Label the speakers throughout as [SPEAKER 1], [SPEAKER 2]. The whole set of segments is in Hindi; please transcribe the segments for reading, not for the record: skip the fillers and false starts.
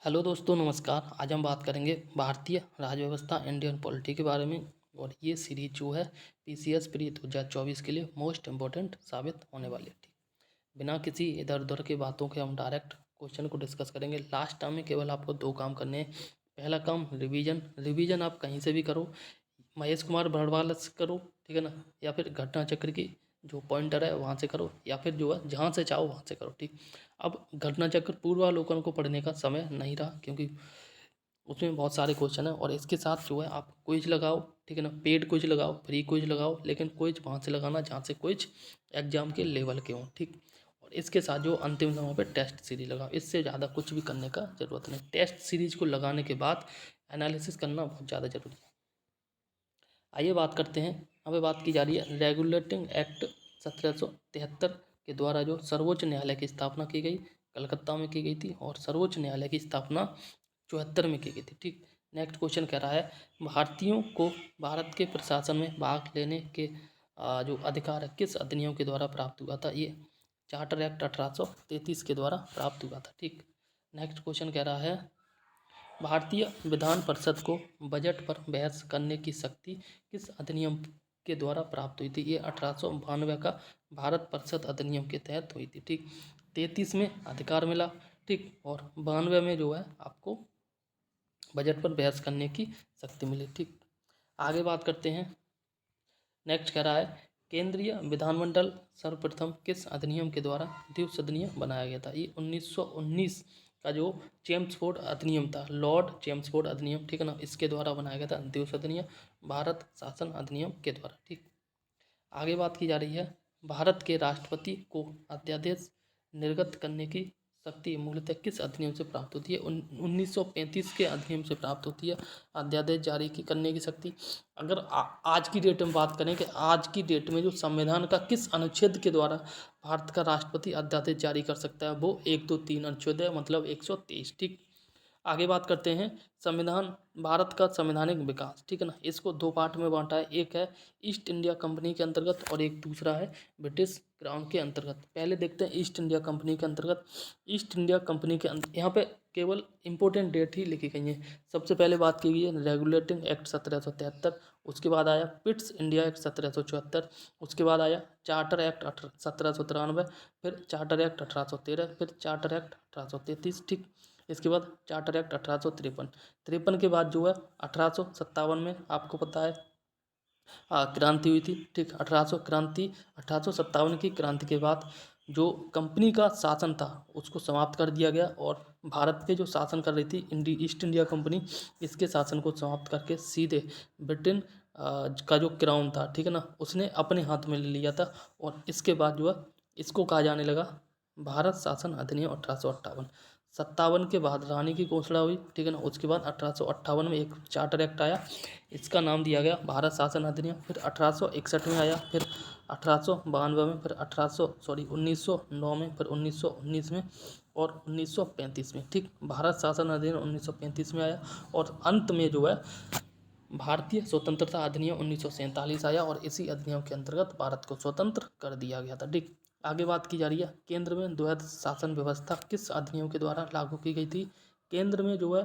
[SPEAKER 1] हेलो दोस्तों, नमस्कार। आज हम बात करेंगे भारतीय राज्य व्यवस्था इंडियन पॉलिटी के बारे में। और ये सीरीज जो है पीसीएस प्री 2024 के लिए मोस्ट इम्पोर्टेंट साबित होने वाली है। ठीक, बिना किसी इधर उधर की बातों के हम डायरेक्ट क्वेश्चन को डिस्कस करेंगे। लास्ट टाइम में केवल आपको दो काम करने हैं। पहला काम रिवीजन आप कहीं से भी करो, महेश कुमार बरवाला से करो, ठीक है ना, या फिर घटना चक्र की जो पॉइंटर है वहाँ से करो, या फिर जो है जहाँ से चाहो वहाँ से करो। ठीक, अब घटना चक्र पूर्वावलोकन को पढ़ने का समय नहीं रहा, क्योंकि उसमें बहुत सारे क्वेश्चन हैं। और इसके साथ जो है आप क्विज लगाओ, ठीक है ना, पेड क्विज लगाओ, फ्री क्विज लगाओ, लेकिन क्विज वहाँ से लगाना जहाँ से क्विज एग्जाम के लेवल के हों। ठीक, और इसके साथ जो अंतिम समय पे टेस्ट सीरीज लगाओ। इससे ज़्यादा कुछ भी करने का ज़रूरत नहीं। टेस्ट सीरीज को लगाने के बाद एनालिसिस करना बहुत ज़्यादा जरूरी है। आइए बात करते हैं। हमें बात की जा रही है रेगुलेटिंग एक्ट 1773 के द्वारा जो सर्वोच्च न्यायालय की स्थापना की गई, कलकत्ता में की गई थी, और सर्वोच्च न्यायालय की स्थापना 74 में की गई थी। ठीक, नेक्स्ट क्वेश्चन कह रहा है भारतीयों को भारत के प्रशासन में भाग लेने के जो अधिकार है किस अधिनियम के द्वारा प्राप्त हुआ था। ये चार्टर एक्ट 1833 के द्वारा प्राप्त हुआ था। ठीक, नेक्स्ट क्वेश्चन कह रहा है भारतीय विधान परिषद को बजट पर बहस करने की शक्ति किस अधिनियम के द्वारा प्राप्त हुई थी। ये 1892 का भारत परिषद अधिनियम के तहत हुई थी। ठीक, 33 में अधिकार मिला। ठीक, और 92 में जो है आपको बजट पर बहस करने की शक्ति मिली। ठीक, आगे बात करते हैं। नेक्स्ट कह रहा है केंद्रीय विधानमंडल सर्वप्रथम किस अधिनियम के द्वारा द्विसदनीय बनाया गया था। ये 1919 का जो चेम्सफोर्ड अधिनियम था, लॉर्ड चेम्सफोर्ड अधिनियम, ठीक है ना, इसके द्वारा बनाया गया था द्विसदनीय भारत शासन अधिनियम के द्वारा। ठीक, आगे बात की जा रही है भारत के राष्ट्रपति को अध्यादेश निर्गत करने की शक्ति मूलतः किस अधिनियम से प्राप्त होती है। 1935 के अधिनियम से प्राप्त होती है अध्यादेश जारी की करने की शक्ति। अगर आज की डेट में बात करें कि आज की डेट में जो संविधान का किस अनुच्छेद के द्वारा भारत का राष्ट्रपति अध्यादेश जारी कर सकता है, वो 1, 2, 3 अनुच्छेद है, मतलब 123। ठीक, आगे बात करते हैं संविधान, भारत का संवैधानिक विकास, ठीक है ना, इसको दो पार्ट में बांटा है। एक है ईस्ट इंडिया कंपनी के अंतर्गत और एक दूसरा है ब्रिटिश क्राउन के अंतर्गत। पहले देखते हैं ईस्ट इंडिया कंपनी के अंतर्गत। ईस्ट इंडिया कंपनी के यहाँ पे केवल इंपॉर्टेंट डेट ही लिखी गई है। सबसे पहले बात की गई है रेगुलेटिंग एक्ट 1773, उसके बाद आया पिट्स इंडिया एक्ट 1774, उसके बाद आया चार्टर एक्ट 1793, फिर चार्टर एक्ट 1813, फिर चार्टर एक्ट 1833। ठीक, इसके बाद चार्टर एक्ट 1853 के बाद जो है 1857 में आपको पता है क्रांति हुई थी। ठीक, 1857 की क्रांति के बाद जो कंपनी का शासन था उसको समाप्त कर दिया गया, और भारत पे जो शासन कर रही थी ईस्ट इंडिया कंपनी, इसके शासन को समाप्त करके सीधे ब्रिटेन का जो क्राउन था, ठीक है ना, उसने अपने हाथ में ले लिया था। और इसके बाद जो है इसको कहा जाने लगा भारत शासन अधिनियम 1858। 57 के बाद रानी की घोषणा हुई, ठीक है ना, उसके बाद 1858 में एक चार्टर एक्ट आया, इसका नाम दिया गया भारत शासन अधिनियम। फिर 1861 में आया, फिर 1892 में, फिर 1909 में, फिर 1919 में, और 1935 में। ठीक, भारत शासन अधिनियम 1935 में आया, और अंत में जो है भारतीय स्वतंत्रता अधिनियम 1947 आया, और इसी अधिनियम के अंतर्गत भारत को स्वतंत्र कर दिया गया था। ठीक, आगे बात की जा रही है केंद्र में द्वैध शासन व्यवस्था किस अधिनियम के द्वारा लागू की गई थी। केंद्र में जो है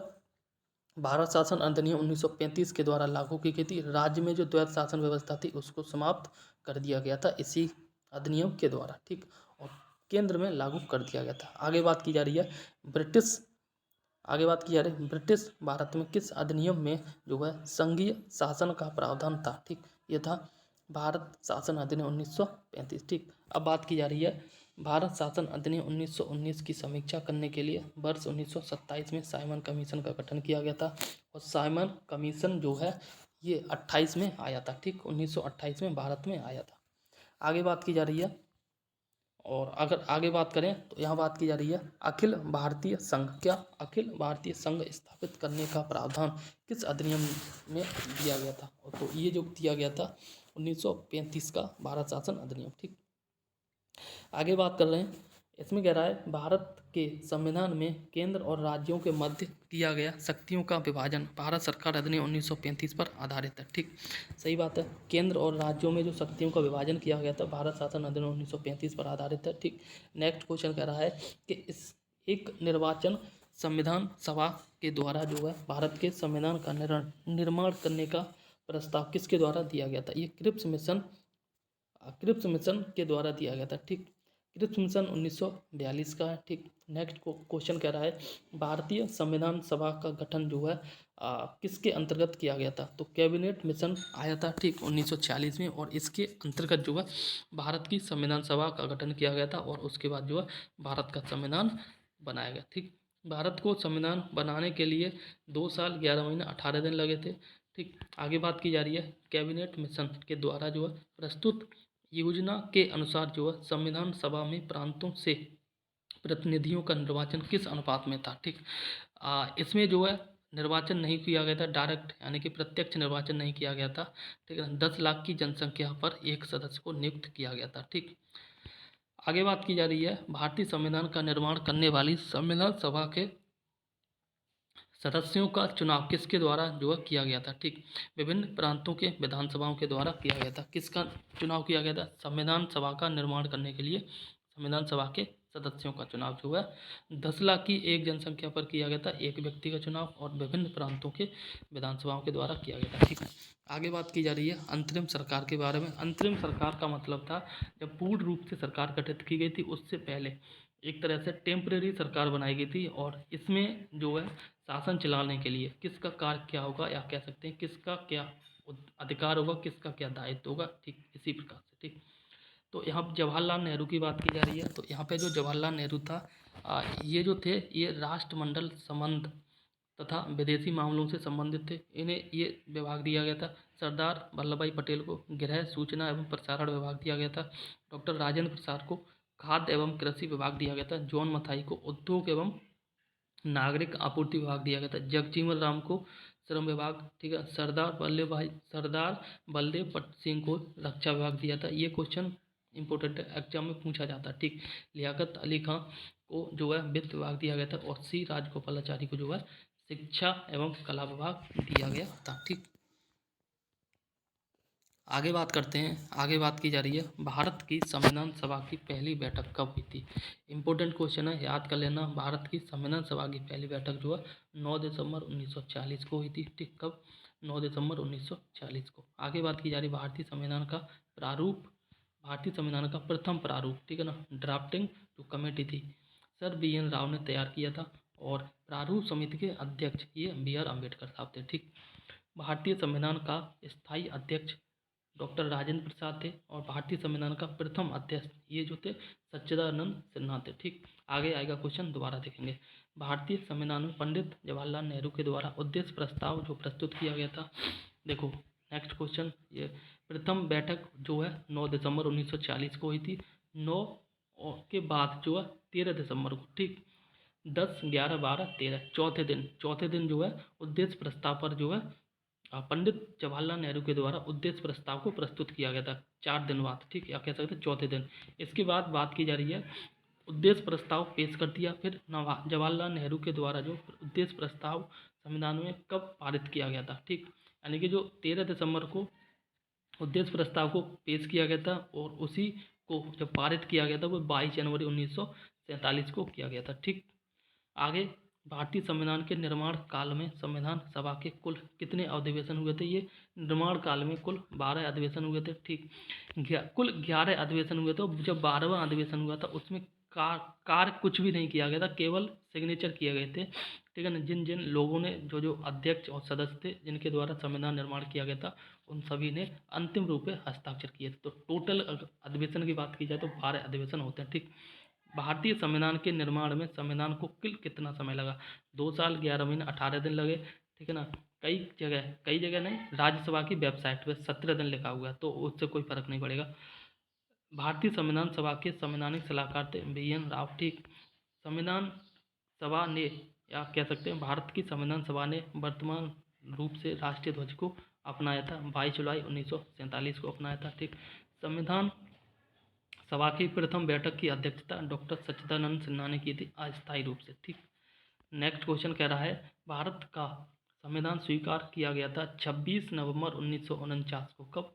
[SPEAKER 1] भारत शासन अधिनियम 1935 के द्वारा लागू की गई थी। राज्य में जो द्वैध शासन व्यवस्था थी उसको समाप्त कर दिया गया था इसी अधिनियम के द्वारा। ठीक, और केंद्र में लागू कर दिया गया था। आगे बात की जा रही है ब्रिटिश आगे बात की जा रही है ब्रिटिश भारत में किस अधिनियम में जो है संघीय शासन का प्रावधान था। ठीक, ये था भारत शासन अधिनियम 1935। ठीक, अब बात की जा रही है भारत शासन अधिनियम 1919 की समीक्षा करने के लिए वर्ष 1927 में साइमन कमीशन का गठन किया गया था, और साइमन कमीशन जो है ये 28 में आया था। ठीक, 1928 में भारत में आया था। आगे बात की जा रही है, और अगर आगे बात करें तो यहाँ बात की जा रही है अखिल भारतीय संघ। क्या अखिल भारतीय संघ स्थापित करने का प्रावधान किस अधिनियम में दिया गया था। तो ये जो दिया गया था 1935 का भारत शासन अधिनियम। ठीक, आगे बात कर रहे हैं, इसमें कह रहा है भारत के संविधान में केंद्र और राज्यों के मध्य किया गया शक्तियों का विभाजन भारत सरकार अधिनियम 1935 पर आधारित है। ठीक, सही बात है, केंद्र और राज्यों में जो शक्तियों का विभाजन किया गया था भारत शासन अधिनियम 1935 पर आधारित है। ठीक, नेक्स्ट क्वेश्चन कह रहा है कि इस एक निर्वाचन संविधान सभा के द्वारा जो है भारत के संविधान का निर्माण करने का प्रस्ताव किसके द्वारा दिया गया था? ये क्रिप्स मिशन के द्वारा दिया गया था। ठीक, क्रिप्स मिशन 1942 का है। ठीक, नेक्स्ट क्वेश्चन कह रहा है भारतीय संविधान सभा का गठन जो है किसके अंतर्गत किया गया था? तो कैबिनेट मिशन आया था। ठीक, 1940 में, और इसके अंतर्गत जो है भारत की संविधान सभा का गठन किया गया था, और उसके बाद जो है भारत का संविधान बनाया गया। ठीक, भारत को संविधान बनाने के लिए 2 साल 11 महीने 18 दिन लगे थे। ठीक, आगे बात की जा रही है कैबिनेट मिशन के द्वारा जो है प्रस्तुत योजना के अनुसार जो है संविधान सभा में प्रांतों से प्रतिनिधियों का निर्वाचन किस अनुपात में था? ठीक, इसमें जो है निर्वाचन नहीं किया गया था, डायरेक्ट यानी कि प्रत्यक्ष निर्वाचन नहीं किया गया था। ठीक है, 10 लाख की जनसंख्या पर एक सदस्य को नियुक्त किया गया था। ठीक, आगे बात की जा रही है भारतीय संविधान का निर्माण करने वाली संविधान सभा के सदस्यों का चुनाव किसके द्वारा जो है किया गया था? ठीक, विभिन्न प्रांतों के विधानसभाओं के द्वारा किया गया था। किसका चुनाव किया गया था? संविधान सभा का निर्माण करने के लिए संविधान सभा के सदस्यों का चुनाव जो है 10 लाख की एक जनसंख्या पर किया गया था, एक व्यक्ति का चुनाव, और विभिन्न प्रांतों के विधानसभाओं के द्वारा किया गया था। ठीक है, आगे बात की जा रही है अंतरिम सरकार के बारे में। अंतरिम सरकार का मतलब था जब पूर्ण रूप से सरकार गठित की गई थी उससे पहले एक तरह से टेम्परेरी सरकार बनाई गई थी, और इसमें जो है शासन चलाने के लिए किसका कार्य क्या होगा, या कह सकते हैं किसका क्या अधिकार होगा, किसका क्या दायित्व होगा। ठीक, इसी प्रकार से। ठीक, तो यहाँ जवाहरलाल नेहरू की बात की जा रही है। तो यहाँ पे जो जवाहरलाल नेहरू था ये जो थे ये राष्ट्रमंडल संबंध तथा विदेशी मामलों से संबंधित थे, इन्हें ये विभाग दिया गया था। सरदार वल्लभ भाई पटेल को गृह सूचना एवं प्रसारण विभाग दिया गया था। डॉक्टर राजेंद्र प्रसाद को खाद्य एवं कृषि विभाग दिया गया था। जॉन मथाई को उद्योग एवं नागरिक आपूर्ति विभाग दिया गया था। जगजीवन राम को श्रम विभाग। ठीक है, सरदार बलदेव सिंह को रक्षा विभाग दिया था। ये क्वेश्चन इंपॉर्टेंट एग्जाम में पूछा जाता है। ठीक, लियाकत अली खां को जो है वित्त विभाग दिया गया था, और सी राजगोपालाचारी को जो है शिक्षा एवं कला विभाग दिया गया था। ठीक, आगे बात करते हैं। आगे बात की जा रही है भारत की संविधान सभा की पहली बैठक कब हुई थी? इंपॉर्टेंट क्वेश्चन है, याद कर लेना। भारत की संविधान सभा की पहली बैठक जो है 9 दिसंबर 1940 को हुई थी। ठीक, कब? 9 दिसंबर 1940 को। आगे बात की जा रही है भारतीय संविधान का प्रारूप। भारतीय संविधान का प्रथम प्रारूप, ठीक है ना, ड्राफ्टिंग जो कमेटी थी सर BN राव ने तैयार किया था, और प्रारूप समिति के अध्यक्ष ये BR अम्बेडकर साहब थे। ठीक, भारतीय संविधान का स्थायी अध्यक्ष डॉक्टर राजेंद्र प्रसाद थे, और भारतीय संविधान का प्रथम अध्यक्ष ये जो थे सच्चिदानंद सिन्हा थे। ठीक, आगे आएगा क्वेश्चन, दोबारा देखेंगे। भारतीय संविधान में पंडित जवाहरलाल नेहरू के द्वारा उद्देश्य प्रस्ताव जो प्रस्तुत किया गया था। देखो नेक्स्ट क्वेश्चन, ये प्रथम बैठक जो है 9 दिसंबर 1940 को हुई थी। 9 के बाद जो है 13 दिसंबर को। ठीक, 10, 11, 12, 13 चौथे दिन जो है उद्देश्य प्रस्ताव पर जो है पंडित जवाहरलाल नेहरू के द्वारा उद्देश्य प्रस्ताव को प्रस्तुत किया गया था 4 दिन बाद। ठीक, या कह सकते हैं चौथे दिन। इसके बाद बात की जा रही है उद्देश्य प्रस्ताव पेश कर दिया, फिर जवाहरलाल नेहरू के द्वारा जो उद्देश्य प्रस्ताव संविधान में कब पारित किया गया था। ठीक, यानी कि जो 13 दिसंबर को उद्देश्य प्रस्ताव को पेश किया गया था, और उसी को जब पारित किया गया था वो 22 जनवरी 1947 को किया गया था। ठीक, आगे भारतीय संविधान के निर्माण काल में संविधान सभा के कुल कितने अधिवेशन हुए थे? ये निर्माण काल में कुल 12 अधिवेशन हुए थे। ठीक, कुल 11 अधिवेशन हुए थे। जब 12वां अधिवेशन हुआ था उसमें कार्य कुछ भी नहीं किया गया था, केवल सिग्नेचर किए गए थे। ठीक है ना, जिन जिन लोगों ने जो अध्यक्ष और सदस्य थे जिनके द्वारा संविधान निर्माण किया गया था उन सभी ने अंतिम रूप में हस्ताक्षर किए थे। तो टोटल अधिवेशन की बात की जाए तो 12 अधिवेशन होते हैं। ठीक, भारतीय संविधान के निर्माण में संविधान को कुल कितना समय लगा? 2 साल 11 महीने 18 दिन लगे। ठीक है ना, कई जगह नहीं, राज्यसभा की वेबसाइट पे 17 दिन लिखा हुआ है, तो उससे कोई फर्क नहीं पड़ेगा। भारतीय संविधान सभा के संवैधानिक सलाहकार थे BN राव। ठीक, संविधान सभा ने, या कह सकते हैं भारत की संविधान सभा ने वर्तमान रूप से राष्ट्रीय ध्वज को अपनाया था 22 जुलाई 1947 को अपनाया था। ठीक, संविधान सभा की प्रथम बैठक की अध्यक्षता डॉक्टर सच्चिदानंद सिन्हा ने की थी अस्थायी रूप से। ठीक, नेक्स्ट क्वेश्चन कह रहा है भारत का संविधान स्वीकार किया गया था 26 नवंबर 1949 को। कब?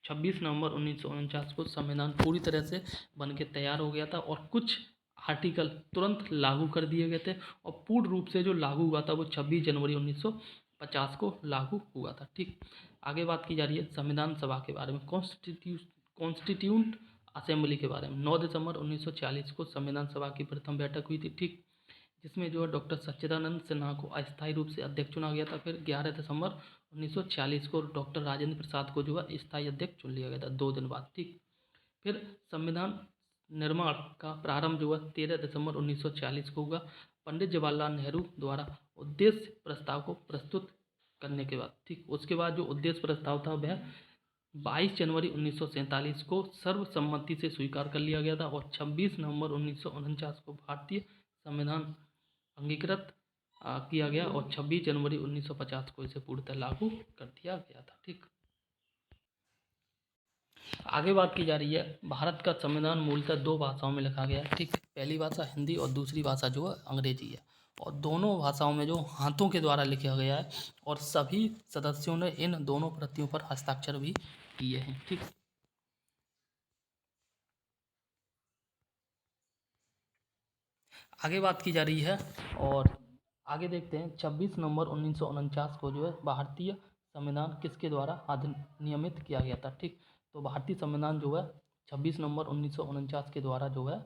[SPEAKER 1] 26 नवंबर 1949 को संविधान पूरी तरह से बन के तैयार हो गया था, और कुछ आर्टिकल तुरंत लागू कर दिए गए थे और पूर्ण रूप से जो लागू हुआ था वो 26 जनवरी 1950 को लागू हुआ था। ठीक, आगे बात की जा रही है संविधान सभा के बारे में, कॉन्स्टिट्यूंट असेंबली के बारे में। 9 दिसंबर 1940 को संविधान सभा की प्रथम बैठक हुई थी। ठीक, जिसमें जो है डॉक्टर सच्चिदानंद सिन्हा को अस्थायी रूप से अध्यक्ष चुना गया था। फिर 11 दिसंबर 1940 को डॉक्टर राजेंद्र प्रसाद को जो है स्थायी अध्यक्ष चुन लिया गया था 2 दिन बाद। ठीक, फिर संविधान निर्माण का प्रारंभ जो है 13 दिसंबर 1940 को हुआ पंडित जवाहरलाल नेहरू द्वारा उद्देश्य प्रस्ताव को प्रस्तुत करने के बाद। ठीक, उसके बाद जो उद्देश्य प्रस्ताव था वह 22 जनवरी 1947 को सर्वसम्मति से स्वीकार कर लिया गया था और 26 नवंबर 1949 को भारतीय संविधान अंगीकृत किया गया और 26 जनवरी 1950 को इसे पूर्णतः लागू कर दिया गया था। ठीक, आगे बात की जा रही है भारत का संविधान मूलतः 2 भाषाओं में लिखा गया है। ठीक, पहली भाषा हिंदी और दूसरी भाषा जो है अंग्रेजी है और दोनों भाषाओं में जो हाथों के द्वारा लिखा गया है और सभी सदस्यों ने इन दोनों प्रतियों पर हस्ताक्षर भी किए हैं। ठीक, आगे बात की जा रही है और आगे देखते हैं 26 नवंबर 1949 को जो है भारतीय संविधान किसके द्वारा अधिनियमित किया गया था। ठीक, तो भारतीय संविधान जो है 26 नवंबर 1949 के द्वारा जो है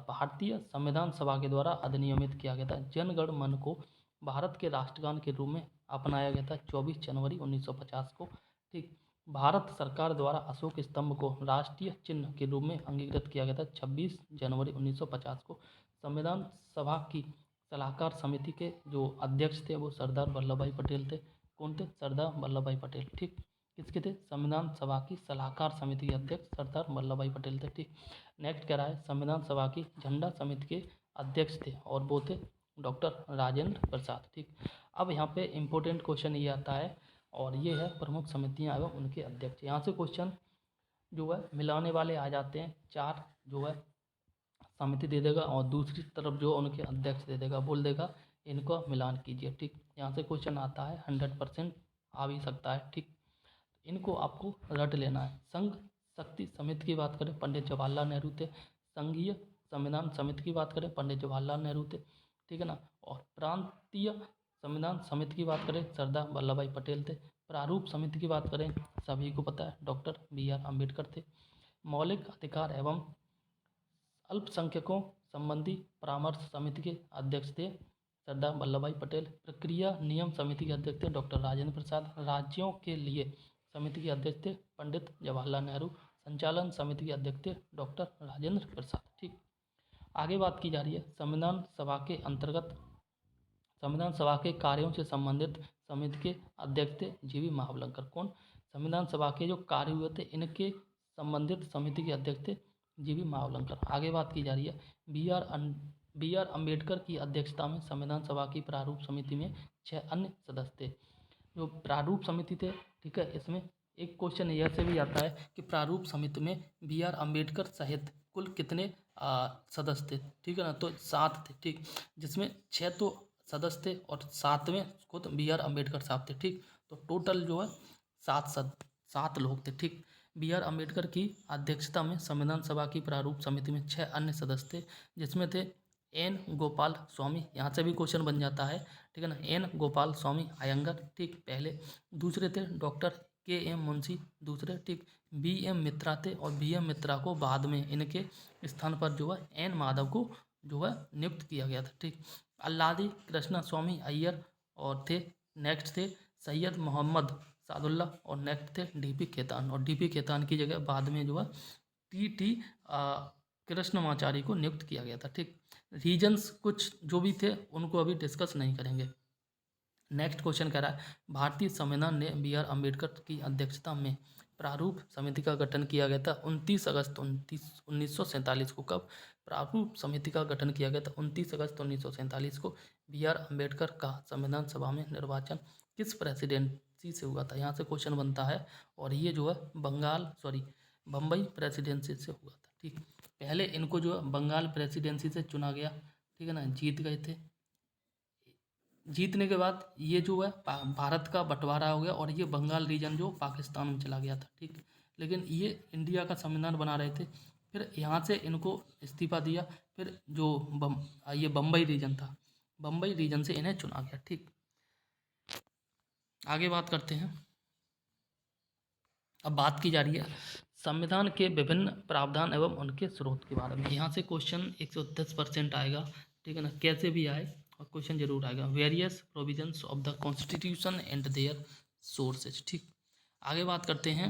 [SPEAKER 1] भारतीय संविधान सभा के द्वारा अधिनियमित किया गया था। जनगण मन को भारत के राष्ट्रगान के रूप में अपनाया गया था 24 जनवरी 1950 को। ठीक, भारत सरकार द्वारा अशोक स्तंभ को राष्ट्रीय चिन्ह के रूप में अंगीकृत किया गया था 26 जनवरी 1950 को। संविधान सभा की सलाहकार समिति के जो अध्यक्ष थे वो सरदार वल्लभ भाई पटेल थे। कौन थे? सरदार वल्लभ भाई पटेल। ठीक, किसके थे? संविधान सभा की सलाहकार समिति के अध्यक्ष सरदार वल्लभ भाई पटेल थे। ठीक, नेक्स्ट कह रहा है संविधान सभा की झंडा समिति के अध्यक्ष थे और वो थे डॉक्टर राजेंद्र प्रसाद। ठीक, अब यहाँ पे इम्पोर्टेंट क्वेश्चन ये आता है और ये है प्रमुख समितियाँ एवं उनके अध्यक्ष। यहाँ से क्वेश्चन जो है मिलाने वाले आ जाते हैं, 4 जो है समिति दे देगा और दूसरी तरफ जो उनके अध्यक्ष दे देगा, बोल देगा इनको मिलान कीजिए। ठीक, यहाँ से क्वेश्चन आता है 100% आ भी सकता है। ठीक, इनको आपको रट लेना है। संघ शक्ति समिति की बात करें पंडित जवाहरलाल नेहरू थे। संघीय संविधान समिति की बात करें पंडित जवाहरलाल नेहरू थे। ठीक है ना, और प्रांतीय संविधान समिति की बात करें सरदार वल्लभ भाई पटेल थे। प्रारूप समिति की बात करें सभी को पता है डॉक्टर BR अम्बेडकर थे। मौलिक अधिकार एवं अल्पसंख्यकों संबंधी परामर्श समिति के अध्यक्ष थे सरदार वल्लभ भाई पटेल। प्रक्रिया नियम समिति के अध्यक्ष थे डॉक्टर राजेंद्र प्रसाद। राज्यों के लिए समिति के अध्यक्ष थे पंडित जवाहरलाल नेहरू। संचालन समिति के अध्यक्ष थे डॉक्टर राजेंद्र प्रसाद। ठीक, आगे बात की जा रही है संविधान सभा के अंतर्गत संविधान सभा के कार्यों से संबंधित समिति के अध्यक्ष थे GV महावलंकर। कौन? संविधान सभा के जो कार्य हुए थे इनके संबंधित समिति के अध्यक्ष थे GV महावलंकर। आगे बात की जा रही है BR अम्बेडकर की अध्यक्षता में संविधान सभा की प्रारूप समिति में 6 अन्य सदस्य थे। जो प्रारूप समिति थे, ठीक है, इसमें एक क्वेश्चन ऐसे भी आता है कि प्रारूप समिति में BR अम्बेडकर सहित कुल कितने सदस्य थे। ठीक है ना, तो 7 थे। ठीक, जिसमें 6 तो सदस्य थे और 7वें खुद BR अम्बेडकर साहब थे। ठीक, तो टोटल जो है 7 लोग थे। ठीक, BR अम्बेडकर की अध्यक्षता में संविधान सभा की प्रारूप समिति में 6 अन्य सदस्य थे, जिसमें थे N गोपाल स्वामी। यहाँ से भी क्वेश्चन बन जाता है, ठीक है ना, N गोपाल स्वामी अयंगर, ठीक, पहले। दूसरे थे डॉक्टर KM मुंशी, दूसरे। ठीक, BM मित्रा थे और BM मित्रा को बाद में इनके स्थान पर जो है N माधव को जो है नियुक्त किया गया था। ठीक, अल्लादी कृष्णा स्वामी अय्यर और थे। नेक्स्ट थे सैयद मोहम्मद सादुल्ला और नेक्स्ट थे DP खेतान, और DP खेतान की जगह बाद में जो है TT कृष्णमाचारी को नियुक्त किया गया था। ठीक, रीजन्स कुछ जो भी थे उनको अभी डिस्कस नहीं करेंगे। नेक्स्ट क्वेश्चन कह रहा है भारतीय संविधान ने BR अम्बेडकर की अध्यक्षता में प्रारूप समिति का गठन किया गया था 29 अगस्त 1947 को। कब प्रारूप समिति का गठन किया गया था? 29 अगस्त 1947 को। BR अम्बेडकर का संविधान सभा में निर्वाचन किस प्रेसिडेंसी से हुआ था? यहाँ से क्वेश्चन बनता है और ये जो है बम्बई प्रेसिडेंसी से हुआ था। ठीक, पहले इनको जो है बंगाल प्रेसिडेंसी से चुना गया, ठीक है ना, जीत गए थे। जीतने के बाद ये जो है भारत का बंटवारा हो गया और ये बंगाल रीजन जो पाकिस्तान में चला गया था। ठीक, लेकिन ये इंडिया का संविधान बना रहे थे। फिर यहाँ से इनको इस्तीफा दिया, फिर जो ये बम्बई रीजन था, बम्बई रीजन से इन्हें चुना गया। ठीक, आगे बात करते हैं। अब बात की जा रही है संविधान के विभिन्न प्रावधान एवं उनके स्रोत के बारे में। यहाँ से क्वेश्चन 110% आएगा, ठीक है ना, कैसे भी आए और क्वेश्चन जरूर आएगा। Various provisions of the constitution and their sources. ठीक, आगे बात करते हैं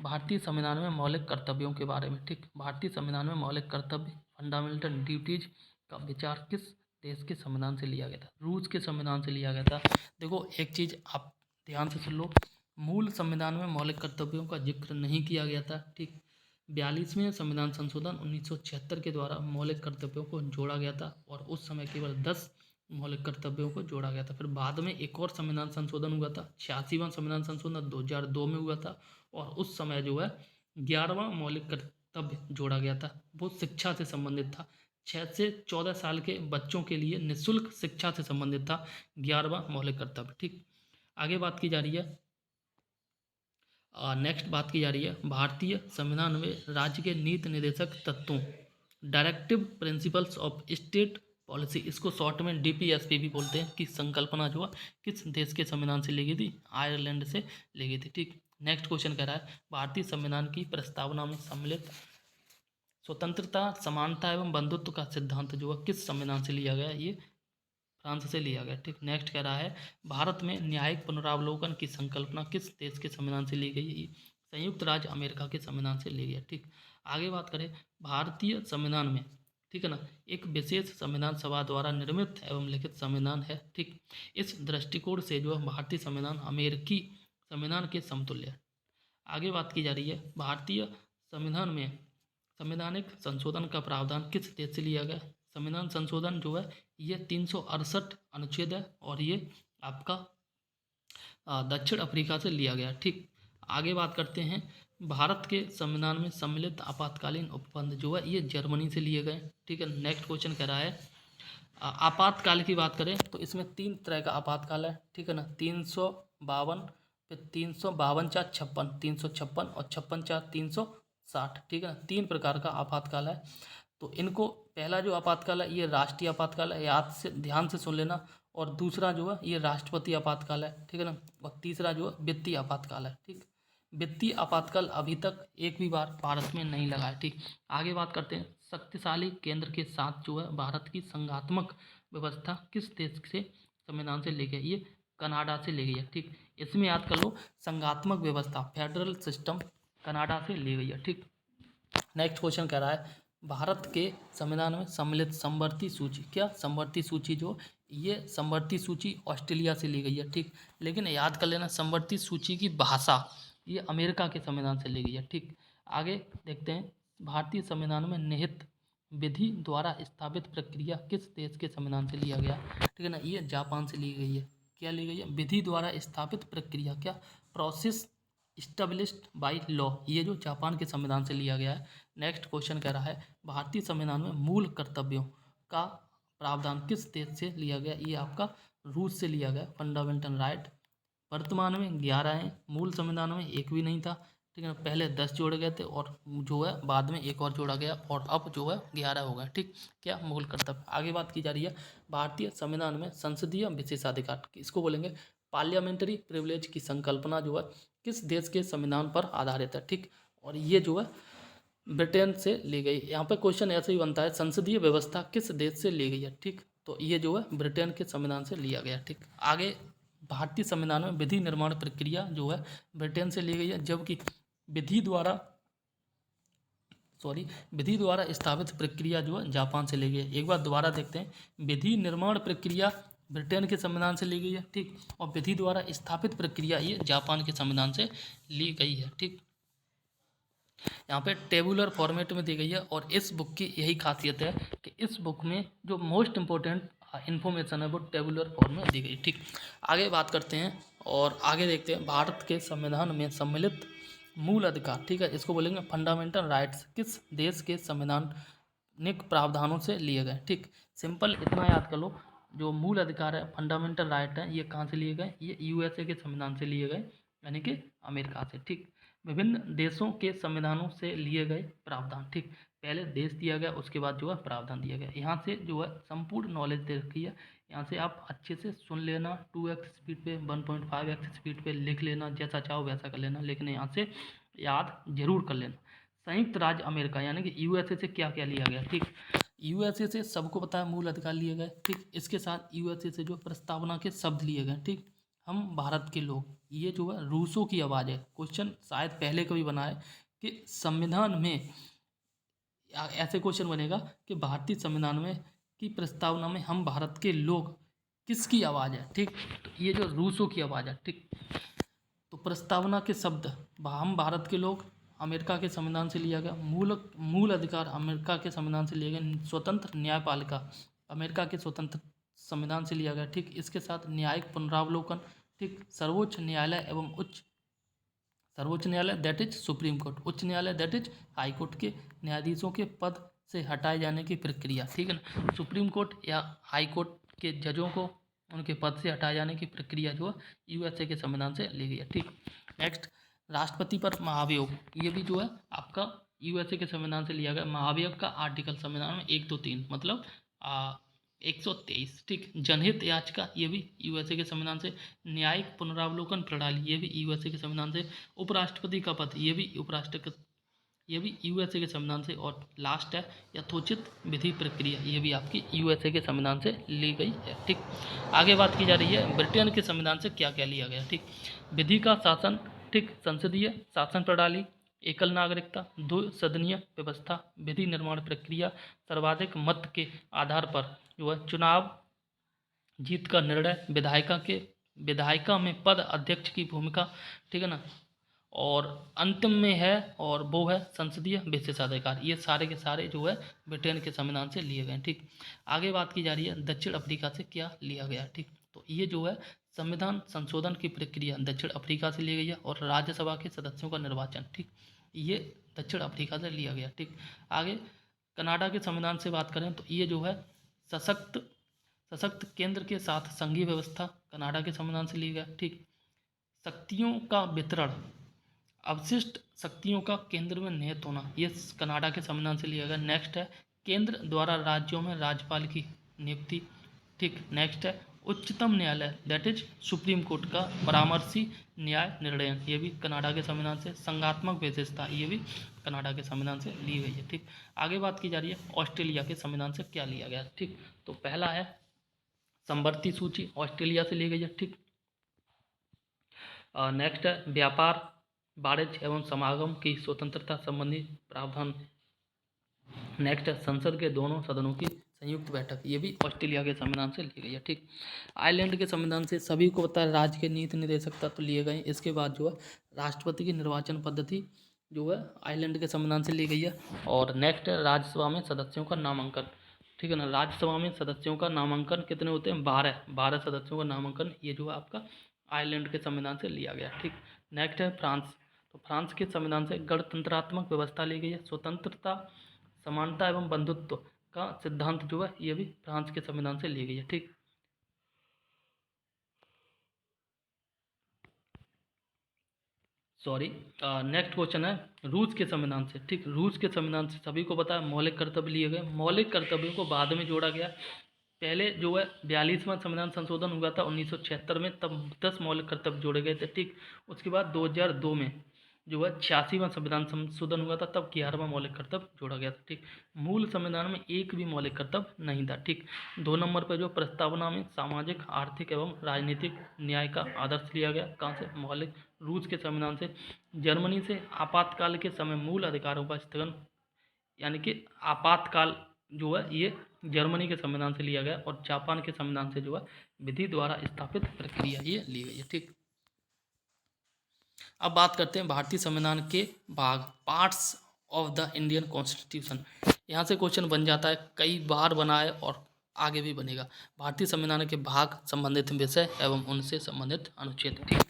[SPEAKER 1] भारतीय संविधान में मौलिक कर्तव्यों के बारे में। ठीक, भारतीय संविधान में मौलिक कर्तव्य फंडामेंटल ड्यूटीज का विचार किस देश के संविधान से लिया गया था? रूस के संविधान से लिया गया था। देखो एक चीज आप ध्यान से सुन लो, मूल संविधान में मौलिक कर्तव्यों का जिक्र नहीं किया गया था। ठीक, 42वें संविधान संशोधन 1976 के द्वारा मौलिक कर्तव्यों को जोड़ा गया था और उस समय केवल 10 मौलिक कर्तव्यों को जोड़ा गया था। फिर बाद में एक और संविधान संशोधन हुआ था, 86वां संविधान संशोधन 2002 में हुआ था और उस समय जो है 11वां मौलिक कर्तव्य जोड़ा गया था, वो शिक्षा से संबंधित था। 6 से 14 साल के बच्चों के लिए निःशुल्क शिक्षा से संबंधित था 11वां मौलिक कर्तव्य। ठीक, आगे बात की जा रही है, नेक्स्ट बात की जा रही है भारतीय संविधान में राज्य के नीति निर्देशक तत्वों, directive principles of state policy, इसको शॉर्ट में डीपीएसपी भी बोलते हैं, की संकल्पना जो है किस देश के संविधान से ली गई थी? आयरलैंड से ली गई थी। ठीक, नेक्स्ट क्वेश्चन कह रहा है भारतीय संविधान की प्रस्तावना में सम्मिलित स्वतंत्रता, समानता एवं बंधुत्व का सिद्धांत जो है किस संविधान से लिया गया? ये फ्रांस से लिया गया। ठीक, नेक्स्ट कह रहा है भारत में न्यायिक पुनरावलोकन की संकल्पना किस देश के संविधान से ली गई? संयुक्त राज्य अमेरिका के संविधान से ली गई। ठीक, आगे बात करें भारतीय संविधान में, ठीक है ना, एक विशेष संविधान सभा द्वारा निर्मित एवं लिखित संविधान है। ठीक, इस दृष्टिकोण से जो है भारतीय संविधान अमेरिकी संविधान के समतुल्य है। आगे बात की जा रही है भारतीय संविधान में संवैधानिक संशोधन का प्रावधान किस देश से लिया गया? संविधान संशोधन जो है ये 368 अनुच्छेद है और ये आपका दक्षिण अफ्रीका से लिया गया। ठीक, आगे बात करते हैं भारत के संविधान में सम्मिलित आपातकालीन उपबंध जो है ये जर्मनी से लिए गए। ठीक है, नेक्स्ट क्वेश्चन कह रहा है आपातकाल की बात करें तो इसमें 3 तरह का आपातकाल है। ठीक है ना, 352, फिर 352 4 56, 356 और 56 4 360। ठीक है ना, 3 प्रकार का आपातकाल है। तो इनको पहला जो आपातकाल है ये राष्ट्रीय आपातकाल है, याद से ध्यान से सुन लेना, और दूसरा जो है ये राष्ट्रपति आपातकाल है। ठीक है ना, और तीसरा जो है वित्तीय आपातकाल है। ठीक, वित्तीय आपातकाल अभी तक एक भी बार भारत में नहीं लगा है। ठीक, आगे बात करते हैं शक्तिशाली केंद्र के साथ जो है भारत की संघात्मक व्यवस्था किस देश से संविधान से ली गई? ये कनाडा से ली गई है। ठीक, इसमें याद कर लो संघात्मक व्यवस्था फेडरल सिस्टम कनाडा से ली गई है। ठीक, नेक्स्ट क्वेश्चन कह रहा है भारत के संविधान में सम्मिलित समवर्ती सूची, क्या समवर्ती सूची जो ये समवर्ती सूची ऑस्ट्रेलिया से ली गई है। ठीक, लेकिन याद कर लेना समवर्ती सूची की भाषा ये अमेरिका के संविधान से ली गई है। ठीक, आगे देखते हैं भारतीय संविधान में निहित विधि द्वारा स्थापित प्रक्रिया किस देश के संविधान से लिया गया? ठीक है ना, ये जापान से ली गई है। क्या ली गई है? विधि द्वारा स्थापित प्रक्रिया, क्या प्रोसेस इस्टेब्लिश्ड बाय लॉ, ये जो जापान के संविधान से लिया गया है। नेक्स्ट क्वेश्चन कह रहा है भारतीय संविधान में मूल कर्तव्यों का प्रावधान किस देश से लिया गया? ये आपका रूस से लिया गया। फंडामेंटल राइट वर्तमान में 11 हैं, मूल संविधान में एक भी नहीं था। ठीक है, पहले 10 जोड़े गए थे और जो है बाद में एक और जोड़ा गया और अब जो है 11 हो गए। ठीक, क्या मूल कर्तव्य। आगे बात की जा रही है भारतीय संविधान में संसदीय विशेषाधिकार, इसको बोलेंगे पार्लियामेंट्री प्रिविलेज की संकल्पना जो है किस देश के संविधान पर आधारित है? ठीक, और ये जो है ब्रिटेन से ली गई। यहाँ पे क्वेश्चन ऐसे ही बनता है संसदीय व्यवस्था किस देश से ली गई है? ठीक, तो ये जो है ब्रिटेन के संविधान से लिया गया। ठीक, आगे भारतीय संविधान में विधि निर्माण प्रक्रिया जो है ब्रिटेन से ली गई है, जबकि विधि द्वारा स्थापित प्रक्रिया जो है जापान से ली गई है। एक बार दोबारा देखते हैं, विधि निर्माण प्रक्रिया ब्रिटेन के संविधान से ली गई है। ठीक, और विधि द्वारा स्थापित प्रक्रिया ये जापान के संविधान से ली गई है। ठीक, यहाँ पे टेबुलर फॉर्मेट में दी गई है और इस बुक की यही खासियत है कि इस बुक में जो मोस्ट इम्पोर्टेंट इन्फॉर्मेशन है वो टेबुलर फॉर्म में दी गई। ठीक, आगे बात करते हैं और आगे देखते हैं भारत के संविधान में सम्मिलित मूल अधिकार, ठीक है, इसको बोलेंगे फंडामेंटल राइट्स, किस देश के संवैधानिक प्रावधानों से लिए गए? ठीक, सिंपल इतना याद कर लो, जो मूल अधिकार है फंडामेंटल राइट है ये कहाँ से लिए गए? ये यूएसए के संविधान से लिए गए, यानी कि अमेरिका से। ठीक, विभिन्न देशों के संविधानों से लिए गए प्रावधान। ठीक, पहले देश दिया गया, उसके बाद जो है प्रावधान दिया गया। यहाँ से जो है संपूर्ण नॉलेज दे रखी है, यहाँ से आप अच्छे से सुन लेना, 2x स्पीड पे 1.5x स्पीड पे लिख लेना, जैसा चाहो वैसा कर लेना, लेकिन यहाँ से याद जरूर कर लेना। संयुक्त राज्य अमेरिका यानी कि यूएसए से क्या क्या लिया गया, ठीक। यूएसए से सबको पता है मूल अधिकार लिए गए, ठीक। इसके साथ यूएसए से जो प्रस्तावना के शब्द लिए गए, ठीक। हम भारत के लोग, ये जो है रूसों की आवाज़ है। क्वेश्चन शायद पहले कभी बना है कि संविधान में ऐसे क्वेश्चन बनेगा कि भारतीय संविधान में की प्रस्तावना में हम भारत के लोग किसकी आवाज़ है, ठीक। तो ये जो रूसों की आवाज़ है, ठीक। तो प्रस्तावना के शब्द हम भारत के लोग अमेरिका के संविधान से लिया गया। मूल अधिकार अमेरिका के संविधान से लिए गए। स्वतंत्र न्यायपालिका अमेरिका के स्वतंत्र संविधान से लिया गया, ठीक। इसके साथ न्यायिक पुनरावलोकन, ठीक। सर्वोच्च न्यायालय एवं सर्वोच्च न्यायालय दैट इज सुप्रीम कोर्ट, उच्च न्यायालय दैट इज हाई कोर्ट के न्यायाधीशों के पद से हटाए जाने की प्रक्रिया, ठीक है ना। सुप्रीम कोर्ट या हाई कोर्ट के जजों को उनके पद से हटाए जाने की प्रक्रिया जो है यूएसए के संविधान से ली गई है, ठीक। नेक्स्ट, राष्ट्रपति पर महाभियोग, ये भी जो है आपका यूएसए के संविधान से लिया गया। महाभियोग का आर्टिकल संविधान में 1, 2, 3 मतलब 123, ठीक। जनहित याचिका, ये भी यूएसए के संविधान से। न्यायिक पुनरावलोकन प्रणाली, ये भी यूएसए के संविधान से। उपराष्ट्रपति का पद, ये भी यूएसए के संविधान से। और लास्ट है यथोचित विधि प्रक्रिया, ये भी आपकी यूएसए के संविधान से ली गई है, ठीक। आगे बात की जा रही है ब्रिटेन के संविधान से क्या क्या लिया गया, ठीक। विधि का शासन, ठीक। संसदीय शासन प्रणाली, एकल नागरिकता, द्विसदनीय व्यवस्था, विधि निर्माण प्रक्रिया, सर्वाधिक मत के आधार पर जो है चुनाव जीत का निर्णय, विधायिका में पद अध्यक्ष की भूमिका, ठीक है ना। और अंतिम में है और वो है संसदीय विशेषाधिकार। ये सारे के सारे जो है ब्रिटेन के संविधान से लिए गए, ठीक। आगे बात की जा रही है दक्षिण अफ्रीका से क्या लिया गया, ठीक। तो ये जो है संविधान संशोधन की प्रक्रिया दक्षिण अफ्रीका से ली गई है। और राज्यसभा के सदस्यों का निर्वाचन, ठीक, ये दक्षिण अफ्रीका से लिया गया, ठीक। आगे कनाडा के संविधान से बात करें तो ये जो है सशक्त केंद्र के साथ संघीय व्यवस्था कनाडा के संविधान से लिया गया, ठीक। शक्तियों का वितरण, अवशिष्ट शक्तियों का केंद्र में निहित होना, ये कनाडा के संविधान से लिया गया। नेक्स्ट है केंद्र द्वारा राज्यों में राज्यपाल की नियुक्ति, ठीक। नेक्स्ट है उच्चतम न्यायालय दैट इज सुप्रीम कोर्ट का परामर्शी न्याय निर्णय, ये भी कनाडा के संविधान से। संघात्मक विशेषता, ये भी कनाडा के संविधान से ली गई है, ठीक। आगे बात की जा रही है ऑस्ट्रेलिया के संविधान से क्या लिया गया, ठीक। तो पहला है समवर्ती सूची, ऑस्ट्रेलिया से ली गई है, ठीक। नेक्स्ट है व्यापार, वाणिज्य एवं समागम की स्वतंत्रता संबंधी प्रावधान। नेक्स्ट है संसद के दोनों सदनों की संयुक्त बैठक, ये भी ऑस्ट्रेलिया के संविधान से ली गई है, ठीक। आयरलैंड के संविधान से सभी को पता है राज्य के नीति निर्देशकता तो लिए गए। इसके बाद जो है राष्ट्रपति की निर्वाचन पद्धति जो है आयरलैंड के संविधान से ली गई है। और नेक्स्ट है राज्यसभा में सदस्यों का नामांकन, ठीक है ना। राज्यसभा में सदस्यों का नामांकन कितने होते हैं, 12 सदस्यों का नामांकन, ये जो है आपका आयरलैंड के संविधान से लिया गया, ठीक। नेक्स्ट है फ्रांस, तो फ्रांस के संविधान से गणतंत्रात्मक व्यवस्था ली गई है। स्वतंत्रता, समानता एवं बंधुत्व का सिद्धांत जो है ये भी फ्रांस के संविधान से ली गई है, ठीक। सॉरी, नेक्स्ट क्वेश्चन है रूस के संविधान से, ठीक। रूस के संविधान से सभी को पता है मौलिक कर्तव्य लिए गए। मौलिक कर्तव्यों को बाद में जोड़ा गया। पहले जो है 42वां संविधान संशोधन हुआ था 1976 में, तब 10 मौलिक कर्तव्य जोड़े गए थे, ठीक। उसके बाद 2002 में जो है 86वां संविधान संशोधन हुआ था, तब 11वां मौलिक कर्तव्य जोड़ा गया था, ठीक। मूल संविधान में एक भी मौलिक कर्तव्य नहीं था, ठीक। 2 नंबर पर जो प्रस्तावना में सामाजिक, आर्थिक एवं राजनीतिक न्याय का आदर्श लिया गया, कहाँ से, मौलिक रूस के संविधान से। जर्मनी से आपातकाल के समय मूल अधिकारों का स्थगन, यानी कि आपातकाल जो है ये जर्मनी के संविधान से लिया गया। और जापान के संविधान से जो है विधि द्वारा स्थापित प्रक्रिया ये ली गई है, ठीक। अब बात करते हैं भारतीय संविधान के भाग, parts of the Indian constitution. यहाँ से क्वेश्चन बन जाता है, कई बार बना है और आगे भी बनेगा। भारतीय संविधान के भाग, संबंधित विषय एवं उनसे संबंधित अनुच्छेद, ठीक।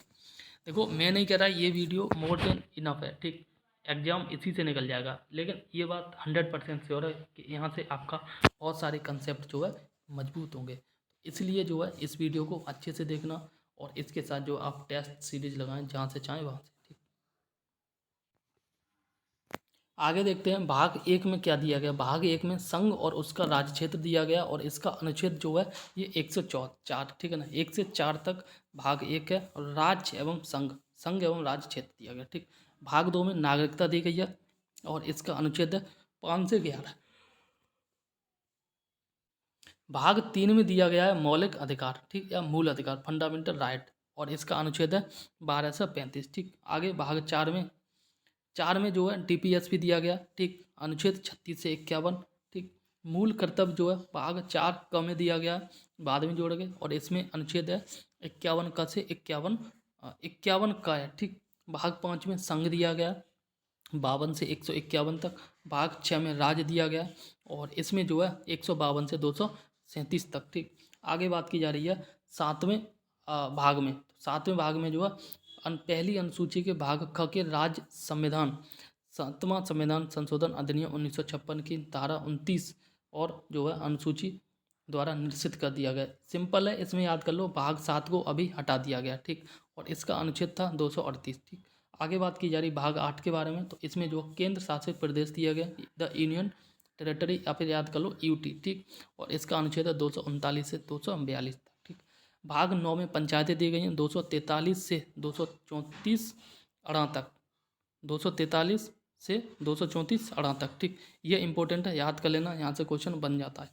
[SPEAKER 1] देखो मैं नहीं कह रहा ये वीडियो मोर देन इनफ है, ठीक। एग्जाम इसी से निकल जाएगा, लेकिन ये बात 100% श्योर है कि यहाँ से आपका बहुत सारे कंसेप्ट जो है मजबूत होंगे। इसलिए जो है इस वीडियो को अच्छे से देखना और इसके साथ जो आप टेस्ट सीरीज लगाएं जहाँ से चाहें वहाँ से, ठीक। आगे देखते हैं भाग एक में क्या दिया गया। भाग एक में संघ और उसका राज्य क्षेत्र दिया गया और इसका अनुच्छेद जो है ये 104, ठीक है ना, 1 से 4 तक भाग एक है। और राज्य एवं संघ, संघ एवं राज्य क्षेत्र दिया गया, ठीक। भाग दो में नागरिकता दी गई है और इसका अनुच्छेद है 5 से 11। भाग तीन में दिया गया है मौलिक अधिकार, ठीक, या मूल अधिकार, फंडामेंटल राइट, और इसका अनुच्छेद है 12 से 35, ठीक। आगे भाग चार में जो है डीपीएसपी दिया गया, ठीक, अनुच्छेद 36 से 51, ठीक। मूल कर्तव्य जो है भाग 4 में दिया गया, बाद में जोड़े गए, और इसमें अनुच्छेद है 51 का है, ठीक। भाग 5 में संघ दिया गया 52 से 151 तक। भाग 6 में राज्य दिया गया और इसमें जो है 152 से 237 तक, ठीक। आगे बात की जा रही है सातवें भाग में। सातवें भाग में जो है पहली अनुसूची के भाग ख के राज्य संविधान, 7वां संविधान संशोधन अधिनियम 1956 की धारा 29 और जो है अनुसूची द्वारा निश्चित कर दिया गया। सिंपल है, इसमें याद कर लो, भाग 7 को अभी हटा दिया गया, ठीक। और इसका अनुच्छेद था 238, ठीक। आगे बात की जा रही भाग 8 के बारे में, तो इसमें जो केंद्र शासित प्रदेश दिया गया, द यूनियन टेरिटरी, या फिर याद कर लो यूटी, ठीक। और इसका अनुच्छेद है 239 से 242 तक, ठीक। भाग 9 में पंचायतें दी गई हैं 243 से 234 अड़ा तक, 243 से 234 अड़ा तक, ठीक। ये इंपॉर्टेंट है, याद कर लेना, यहाँ से क्वेश्चन बन जाता है।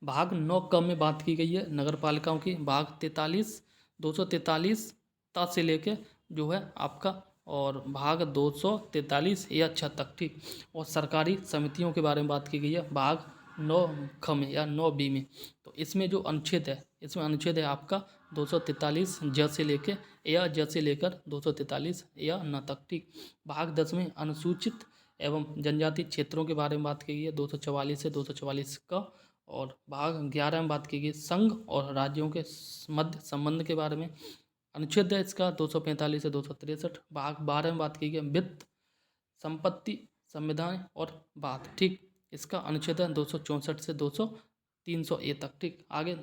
[SPEAKER 1] भाग 9 क में बात की गई है नगर पालिकाओं की। भाग 43 243 ता से लेके जो है आपका, और भाग 243 या 6 तक, ठीक। और सरकारी समितियों के बारे में बात की गई है भाग 9 ख में या 9 बी में। तो इसमें जो अनुच्छेद है, इसमें अनुच्छेद है आपका 243 ज से लेके या ज से लेकर 243 या न तक, ठीक। भाग 10 में अनुसूचित एवं जनजाति क्षेत्रों के बारे में बात की गई है 244 से 244 का। और भाग 11 में बात की गई संघ और राज्यों के मध्य संबंध के बारे में, अनुच्छेद है इसका 245 से 263। भाग 12 में बात की गई वित्त, संपत्ति, संविधान और बात, ठीक। इसका अनुच्छेद है 264 से 300 ए तक, ठीक। आगे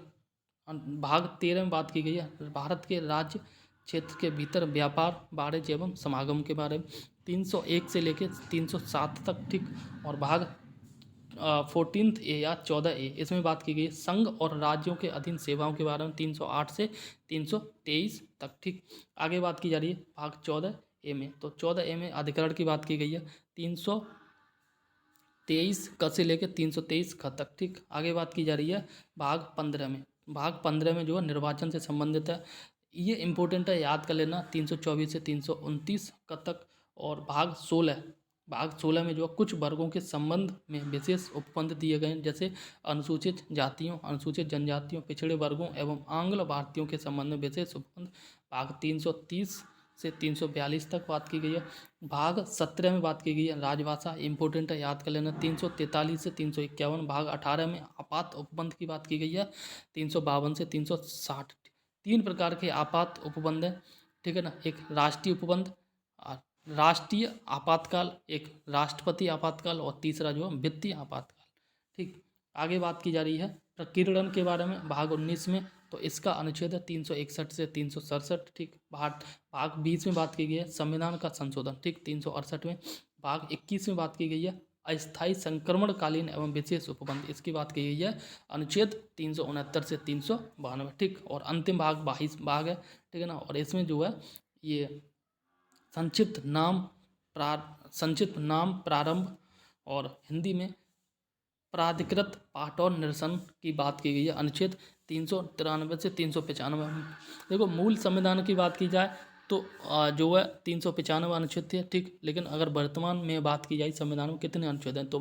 [SPEAKER 1] भाग 13 में बात की गई है भारत के राज्य क्षेत्र के भीतर व्यापार, वाणिज्य एवं समागम के बारे में, 301 से लेकर 307 तक, ठीक। और भाग 14 ए या 14 ए, इसमें बात की गई संघ और राज्यों के अधीन सेवाओं के बारे में 308 से 323 तक, ठीक। आगे बात की जा रही है भाग 14 ए में। तो 14 ए में अधिकरण की बात की गई है 323 क से लेकर 323 ख तक, ठीक। आगे बात की जा रही है भाग 15 में। भाग 15 में जो है निर्वाचन से संबंधित है, ये इंपॉर्टेंट है, याद कर लेना, 324 से 329 क तक। और भाग 16 में जो कुछ वर्गों के संबंध में विशेष उपबंध दिए गए हैं, जैसे अनुसूचित जातियों, अनुसूचित जनजातियों, पिछड़े वर्गों एवं आंग्ल भारतीयों के संबंध में विशेष उपबंध। भाग 330 से 342 तक बात की गई है। भाग 17 में बात की गई है राजभाषा, इंपॉर्टेंट है, याद कर लेना, 343 से 351। भाग 18 में आपात उपबंध की बात की गई है 352 से 360। 3 प्रकार के आपात उपबंध है, ठीक है ना, एक राष्ट्रीय उपबंध, राष्ट्रीय आपातकाल, एक राष्ट्रपति आपातकाल, और तीसरा जो है वित्तीय आपातकाल, ठीक। आगे बात की जा रही है प्रकीर्णन के बारे में भाग 19 में। तो इसका अनुच्छेद है 361 से 367, ठीक। भाग 20 में बात की गई है संविधान का संशोधन, ठीक, 368 में। भाग 21 में बात की गई है अस्थायी संक्रमणकालीन एवं विशेष उपबंध, इसकी बात की गई है अनुच्छेद 369 से 392, ठीक। और अंतिम भाग 22 भाग है, ठीक है ना। और इसमें जो है ये संक्षिप्त नाम प्रारंभ और हिंदी में प्राधिकृत पाठ और निरसन की बात की गई है अनुच्छेद 393 से 395। देखो मूल संविधान की बात की जाए तो जो है 395 अनुच्छेद थे, ठीक। लेकिन अगर वर्तमान में बात की जाए संविधान में कितने अनुच्छेद हैं, तो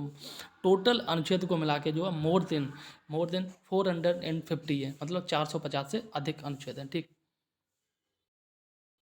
[SPEAKER 1] टोटल अनुच्छेद को मिला के जो है मोर देन 450 है, मतलब 450 से अधिक अनुच्छेद हैं, ठीक।